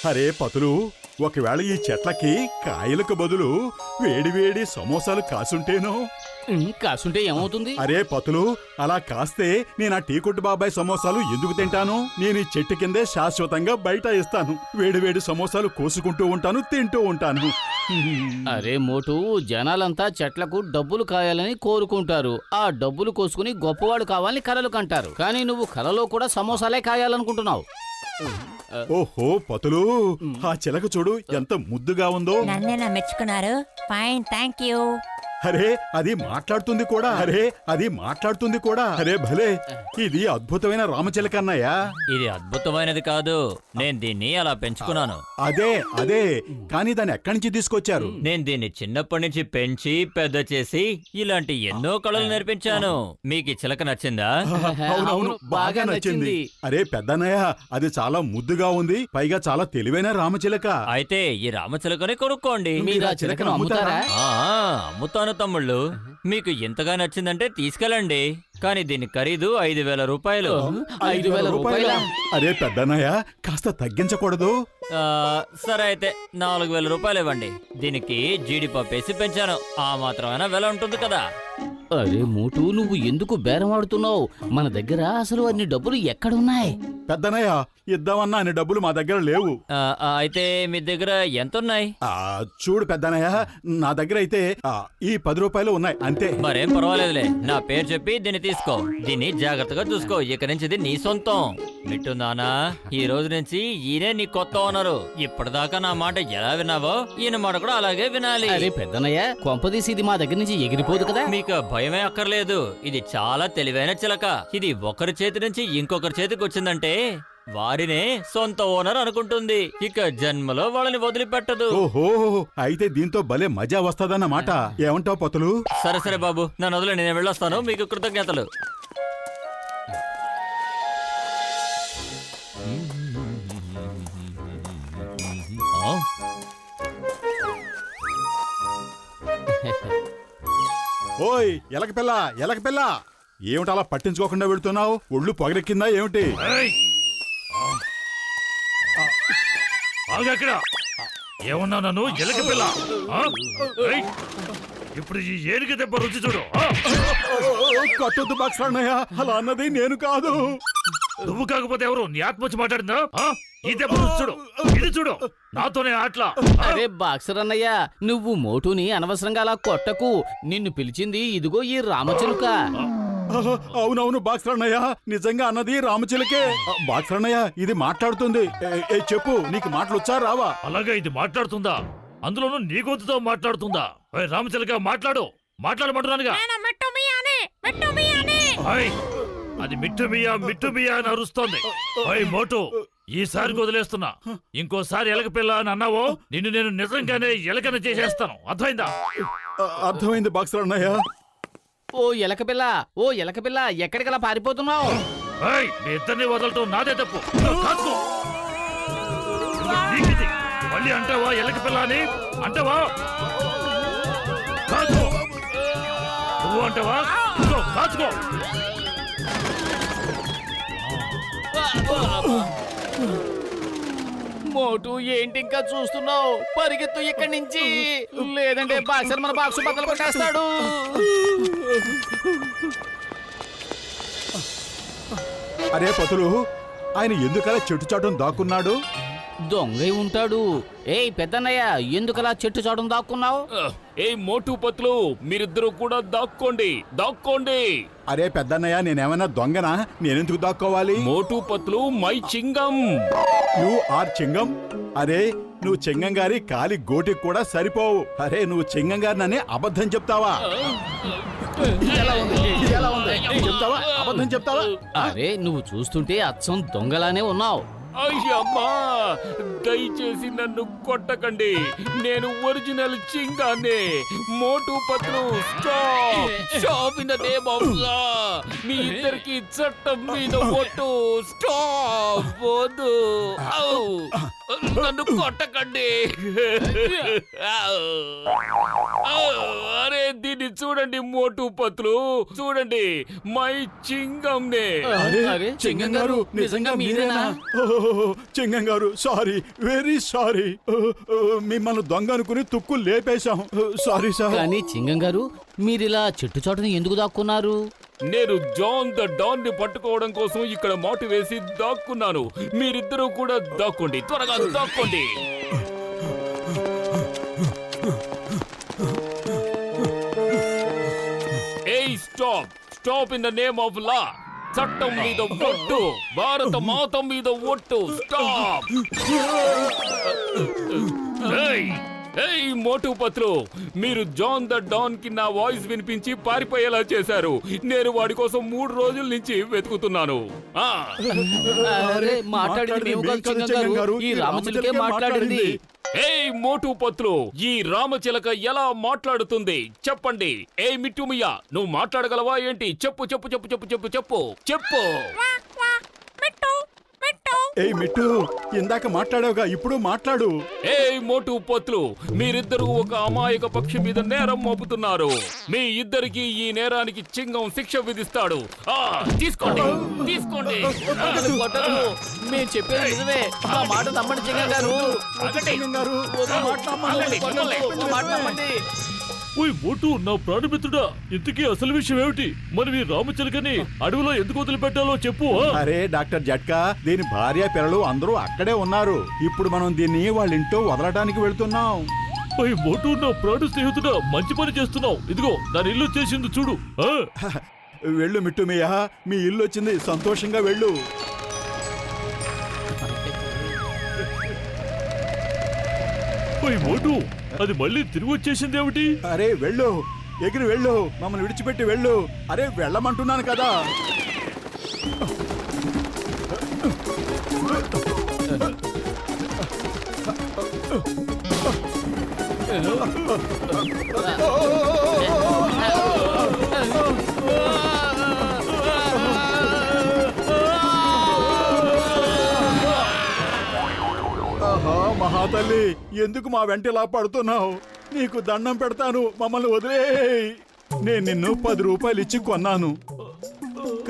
అరే పతులు, ఒకవేళ ఈ చెట్లకి కాయలకు బదులు వేడివేడి సమోసాలు కాసుంటేనో? కాసుంటే ఏమవుతుంది? అరే పతులు, అలా కాస్తే నేను ఆ టీ కొట్టు బాబాయ్ సమోసాలు ఎందుకు తింటాను? నేను ఈ చెట్టు కిందే శాశ్వతంగా బయట ఇస్తాను. వేడివేడి సమోసాలు కోసుకుంటూ ఉంటాను, తింటూ ఉంటాను. అరే మోటు, జనాలంతా చెట్లకు డబ్బులు కాయాలని కోరుకుంటారు. ఆ డబ్బులు కోసుకుని గొప్పవాడు కావాలని కలలు కంటారు. కానీ నువ్వు కలలో కూడా సమోసాలే కాయాలనుకుంటున్నావు. ఓహో పతులు, ఆ చిలక చూడు ఎంత ముద్దుగా ఉందో. నన్నేనా మెచ్చుకున్నారు? Fine, thank you. అరే అది మాట్లాడుతుంది కూడా. అరే భలే, ఇది అద్భుతమైన రామచిలక అన్నయ్య. ఇది అద్భుతమైనది కాదు, నేను దీన్ని అలా పెంచుకున్నాను. అదే కానీ దాన్ని ఎక్కడి నుంచి తీసుకొచ్చారు? నేను దీన్ని చిన్నప్పటి నుంచి పెంచి పెద్ద చేసి ఇలాంటి ఎన్నో కళలు నేర్పించాను. మీకు ఈ చిలక నచ్చిందా? అవునవును, బాగా నచ్చింది. అరే పెద్దన్నయ్య, అది చాలా ముద్దుగా ఉంది, పైగా చాలా తెలివైన రామచిలక. అయితే ఈ రామచిలకని కొనుక్కోండి. మీరు ఆ చిలకను అమ్ముతారా? అమ్ముతాను తమ్ముళ్ళు. మీకు ఎంతగా నచ్చిందంటే తీసుకెళ్ళండి. కానీ దీని ఖరీదు 5,000 రూపాయలు. 5,000 రూపాయలా? అరే పెద్దన్నయ్య, కాస్త తగ్గించకూడదు? సరే అయితే 4,000 రూపాయలు ఇవ్వండి. దీనికి జీడిపప్పు వేసి పెంచాను, ఆ మాత్రమైనా వెల ఉంటుంది కదా. అరే మోటు, నువ్వు ఎందుకు బేరం ఆడుతున్నావు? మన దగ్గర అసలు అన్ని డబ్బులు ఎక్కడున్నాయి? పెద్దనయ్య, ఇద్దామన్నా అన్ని డబ్బులు మా దగ్గర లేవు. అయితే మీ దగ్గర ఎంతున్నాయి? చూడు పెద్దనయ్య, నా దగ్గర అయితే ఈ 10 రూపాయలు ఉన్నాయి అంతే. మరేం పర్వాలేదులే, నా పేరు చెప్పి దీన్ని తీసుకో. దీన్ని జాగ్రత్తగా చూసుకో, ఇక నుంచి ఇది నీ సొంతం. మిట్టుందానా, ఈ రోజు నుంచి ఈయనే నీ కొత్త ఓనరు. ఇప్పటిదాకా నా మాట ఎలా విన్నావో ఈయన మాట కూడా అలాగే వినాలి. అరే పెద్దనయ్య, కొంపదీసి ఇది మా దగ్గర నుంచి ఎగిరిపోదు కదా? మీకు భయమే అక్కర్లేదు, ఇది చాలా తెలివైన చిలక. ఇది ఒకరి చేతి నుంచి ఇంకొకరి చేతికి వచ్చిందంటే వారినే సొంత ఓనర్ అనుకుంటుంది. ఇక జన్మలో వాళ్ళని వదిలిపెట్టదు. ఓహో, అయితే దీంతో భలే మజా వస్తదన్నమాట. ఏమంటావు పతులు? సరే సరే బాబు, నన్ను వదిలే, నేను వెళ్ళొస్తాను. మీకు కృతజ్ఞతలు. ఓయ్ ఎలక పిల్ల, ఏమిటి అలా పట్టించుకోకుండా వెళ్తున్నావు? ఒళ్ళు పొగరెక్కిందా ఏమిటి? ఏమన్నా నన్ను ఎలక పిల్ల? ఇప్పుడు ఈ ఏనుగు దెబ్బ రుచి చూడు. కొట్టొద్దు బాక్సన్నయ్య, అలా అన్నది నేను కాదు. నువ్వు కాకపోతే ఎవరు? నీ ఆత్మ వచ్చి మాట్లాడిందా? ఈ దెబ్బ రుచి చూడు, ఇది చూడు, నాతోనే ఆటలా. అరే బాక్సర్ అన్నయ్య, నువ్వు మోటుని అనవసరంగా అలా కొట్టకు. నిన్ను పిలిచింది ఇదిగో ఈ రామచిలుక. అవునవును బాక్సన్నయ్య, నిజంగా అన్నది రామచిలకే. బాక్సన్నయ్య, ఇది మాట్లాడుతుంది. చెప్పు, నీకు మాటలు వచ్చా రావా? అలాగే ఇది మాట్లాడుతుందా? అందులోనూ నీ గొంతుతో మాట్లాడుతుందా? రామచిలక మాట్లాడమంటున్నానుగా. అది మిట్టుమియా అని అరుస్తోంది. మోటు, ఈసారి వదిలేస్తున్నా. ఇంకోసారి ఎలక పిల్ల అని అన్నావో నిన్ను నేను నిజంగానే ఎలకన చేసేస్తాను. అర్థమైందా? అర్థమైంది బాక్సన్నయ్య. ఓ ఎలక పిల్ల, ఎక్కడికలా పారిపోతున్నావు? మీ ఇద్దరిని వదలటం నాదే తప్పు. మళ్ళీ అంటావా ఎలక పిల్ల అని? అంటావా? నువ్వు అంటావా? కాచుకో. మోటు, ఏంటి ఇంకా చూస్తున్నావు? పరిగెత్తు ఇక్కడి నుంచి, లేదంటే బాక్సర్ మన బాక్సు బద్దలు కొట్టేస్తాడు. అరే పతులు, ఆయన ఎందుకలా చెట్టు చాటును దాక్కున్నాడు? దొంగై ఉంటాడు. ఏయ్ పెద్దన్నయ్య, ఎందుకలా చెట్టు చాటును దాక్కున్నావు? ఏయ్ మోటు పత్లు, మీరిద్దరూ కూడా దాక్కోండి. అరే పెద్దన్నయ్య, నేనేమైనా దొంగనా? నేనెందుకు దాక్కోవాలి? మోటు పత్లు మై చింగం. You are Chingam? అరే నువ్వు చింగం గారి కాలి గోటికి కూడా సరిపోవు. అరే నువ్వు చింగం గారినని అబద్ధం చెప్తావా? చెప్తావా? అబద్ధం చెప్తావా? అరే నువ్వు చూస్తుంటే అచ్చం దొంగలానే ఉన్నావు. అయ్యమ్మా, దయచేసి నన్ను కొట్టకండి. నేను ఒరిజినల్ చింగానే. Motu Patlu, stop in the name of law. మీ ఇద్దరికి చట్టం మీద ఒట్టు. స్టాప్, వద్దు. ఔ! నన్ను కొట్టకండి. ఔ! ఔ! అరే దీన్ని చూడండి మోటు పత్లు, చూడండి మై చింగం నే. అరే చింగం గారు నిజంగా మీరేనా? చింగం గారు సారీ, వెరీ సారీ. మిమ్మల్ని దొంగ అనుకుని తుక్కు లేపేశాం. Sorry sir. కానీ చింగం గారు మీరిలా చెట్టు చాటుని ఎందుకు దాక్కున్నారు? నేను జాన్ ద డాన్ ని పట్టుకోవడం కోసం ఇక్కడ మాటు వేసి దాక్కున్నాను. మీరిద్దరూ కూడా దాక్కోండి, త్వరగా దాక్కోండి. ఏయ్ stop, stop in the name of లా. చట్టం మీద ఒట్టు, భారత మాత మీద ఒట్టు. స్టాప్. ఏయ్ ఏయ్ మోటు పత్రు, మీరు జాన్ ద డాన్ కి నా వాయిస్ వినిపించి పారిపోయేలా చేశారు. నేను వాడి కోసం 3 రోజుల నుంచి వెతుకుతున్నాను. అరే మాట్లాడింది మేము కాదు చింగం గారు, ఈ రామచిలకే మాట్లాడింది. ఏయ్ మోటు పత్రు, ఈ రామచిలక ఎలా మాట్లాడుతుంది చెప్పండి. ఏ మిట్టుమియా, నువ్వు మాట్లాడగలవా ఏంటి? చెప్పు చెప్పు చెప్పు చెప్పు చెప్పు చెప్పు చెప్పు. ఏయ్ మిట్టు, ఇందాక మాట్లాడావుగా, ఇప్పుడు మాట్లాడు. ఏయ్ మోటు పత్లు, మీరిద్దరూ ఒక అమాయక పక్షి మీద నేరం మోపుతున్నారు. మీ ఇద్దరికి ఈ నేరానికి చింగం శిక్ష విధిస్తాడు. తీసుకోండి తీసుకోండి. మేము చెప్పేది నిజమే, మా మాట నమ్మండి చింగం గారు. చింగం గారు, మాట నమ్మండి. ఓయ్ మోటు, నా ప్రాణమిత్రుడా, ఇంతకీ అసలు విషయం ఏమిటి? మనం ఈ రామచిలకని అడవిలో ఎందుకు వదిలిపెట్టాలో చెప్పు. అరే డాక్టర్ జట్కా, దీని భార్య పిల్లలు అందరూ అక్కడే ఉన్నారు. ఇప్పుడు మనం దీన్ని వాళ్ళ ఇంట్లో వదలడానికి వెళ్తున్నాం. ఓయ్ మోటు, నా ప్రాణ స్నేహితుడా, మంచి పని చేస్తున్నావు. ఇదిగో దాని ఇల్లు చేసింది చూడు. వెళ్ళు మిట్టుమయ్య, మీ ఇల్లు వచ్చింది, సంతోషంగా వెళ్ళు. ఓయ్ మోటు, అది మళ్ళీ తిరిగి వచ్చేసింది ఏమిటి? అరే వెళ్ళు, ఎగిరి వెళ్ళు, మమ్మల్ని విడిచిపెట్టి వెళ్ళు. అరే వెళ్ళమంటున్నాను కదా. ఆహా మహాతల్లి, ఎందుకు మా వెంట ఇలా పడుతున్నావు? నీకు దండం పెడతాను, మమ్మల్ని వదిలేయ్. నేను నిన్ను 10 రూపాయలు ఇచ్చి కొన్నాను,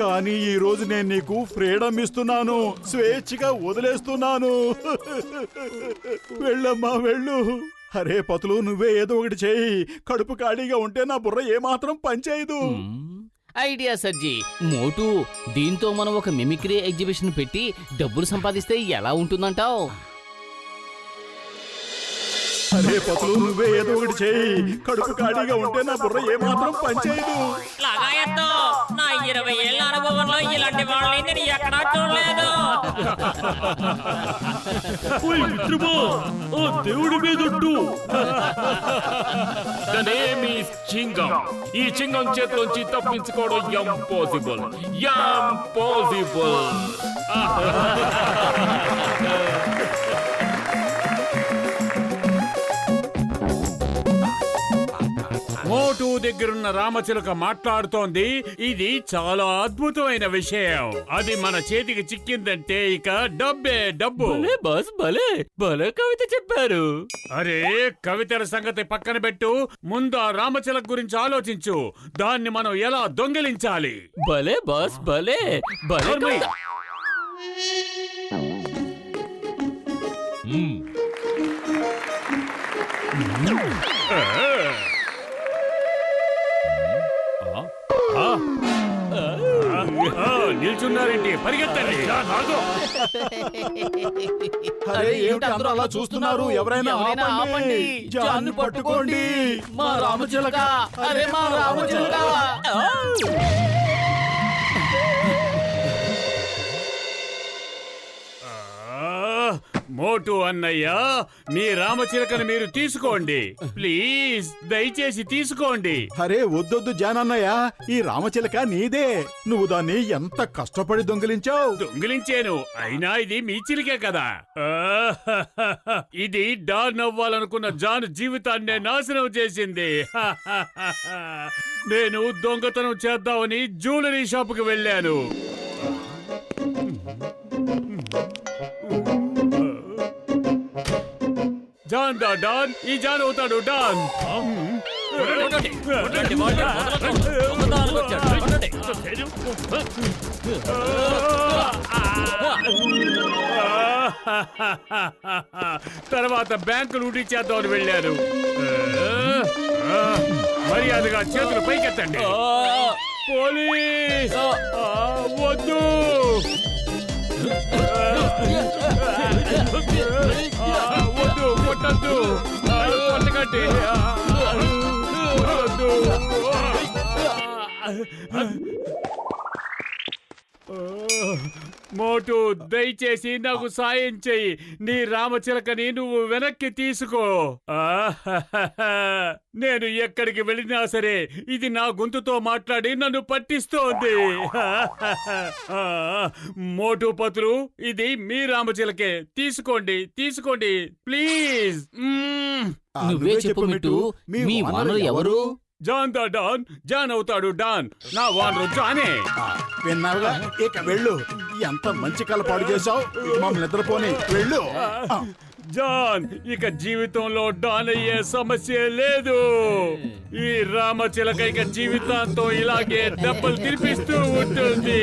కానీ ఈ రోజు నేను నీకు ఫ్రీడమ్ ఇస్తున్నాను, స్వేచ్ఛగా వదిలేస్తున్నాను. వెళ్ళమ్మా వెళ్ళు. అరే పతులు, నువ్వే ఏదో ఒకటి చేయి. కడుపు ఖాళీగా ఉంటే నా బుర్ర ఏమాత్రం పనిచేయదు. ఐడియా సజ్జి. మోటు, దీంతో మనం ఒక మిమిక్రీ ఎగ్జిబిషన్ పెట్టి డబ్బులు సంపాదిస్తే ఎలా ఉంటుందంటావ్? అరే పతులు, నువ్వే ఏదో ఒకటి చేయి. కడుపు ఖాళీగా ఉంటే నా బుర్ర ఏమాత్రం పనిచేయదు. లాగాయత్తో, నా 20 ఏళ్ల అనుభవంలో ఇలాంటి వాళ్ళని నేను ఎక్కడా చూడలేదు. ఓయ్ మిత్రమా, ఆ దేవుడి మీదొట్టు. The name is చింగం. ఈ చింగం చేతిలోంచి తప్పించుకోవడం ఇంపాసిబుల్. ఇంపాసిబుల్. మోటు దగ్గరున్న రామచిలక మాట్లాడుతోంది. ఇది చాలా అద్భుతమైన విషయం. అది మన చేతికి చిక్కిందంటే ఇక డబ్బే డబ్బు. బాస్ భలే భలే కవిత చెప్పారు. అరే కవితల సంగతి పక్కన పెట్టు, ముందు ఆ రామచిలక గురించి ఆలోచించు. దాన్ని మనం ఎలా దొంగిలించాలి? భలే బాస్ భలే భలే నోర్మై. కవిత. నిల్చున్నారేంటి? పరిగెత్తండి. అరే ఏమిటి అందరూ అలా చూస్తున్నారు? ఎవరైనా ఆపండి. జాన్ని పట్టుకోండి. మా రామచిలక, అరే మా రామచిలక. మోటు మోటు అన్నయ్య, మీ రామచిలకను మీరు తీసుకోండి. ప్లీజ్ దయచేసి తీసుకోండి. అరే వద్దొద్దు జానన్నయ్య, ఈ రామచిలక నీదే. నువ్వు దాన్ని ఎంత కష్టపడి దొంగిలించావు. దొంగిలించాను, అయినా ఇది మీ చిలికే కదా. ఇది డాన్ అవ్వాలనుకున్న జాన్ జీవితాన్నే నాశనం చేసింది. నేను దొంగతనం చేద్దామని జ్యువెలరీ షాపుకి వెళ్ళాను. జాన్ దా డాన్, ఈ జాన్ అవుతాడు డాన్. కొట్టండి, కొట్టండి, వాడిని వదలకండి. దొంగతనానికి వచ్చాడు. కొట్టండి. తర్వాత బ్యాంకు లూటీ చేద్దామని వెళ్ళాను. మర్యాదగా చేతులు పైకెత్తండి. పోలీస్! వద్దు! వద్దు, కొట్టద్దు, కొట్టకండి. వద్దు. మోటు, దయచేసి నాకు సాయం చెయ్యి. నీ రామచిలకని నువ్వు వెనక్కి తీసుకో. నేను ఎక్కడికి వెళ్ళినా సరే ఇది నా గొంతుతో మాట్లాడి నన్ను పట్టిస్తోంది. మోటు పతులు, ఇది మీ రామచిలకే. తీసుకోండి, తీసుకోండి ప్లీజ్. నువ్వే చెప్పు మిట్టు, మీ వానరు ఎవరు? జాన్ దా డాన్, జాన్ అవుతాడు డాన్. నా వానరు జానే. విన్నావుగా, ఇక వెళ్ళు. ఎంత మంచి కల పాడు చేశావు. మమ్మల్ని నిద్రపోని వెళ్ళు. జాన్, ఇక జీవితంలో డాన్ అయ్యే సమస్య లేదు. ఈ రామచిలక ఇక జీవితాంతం ఇలాగే దెబ్బలు తినిపిస్తూ ఉంటుంది.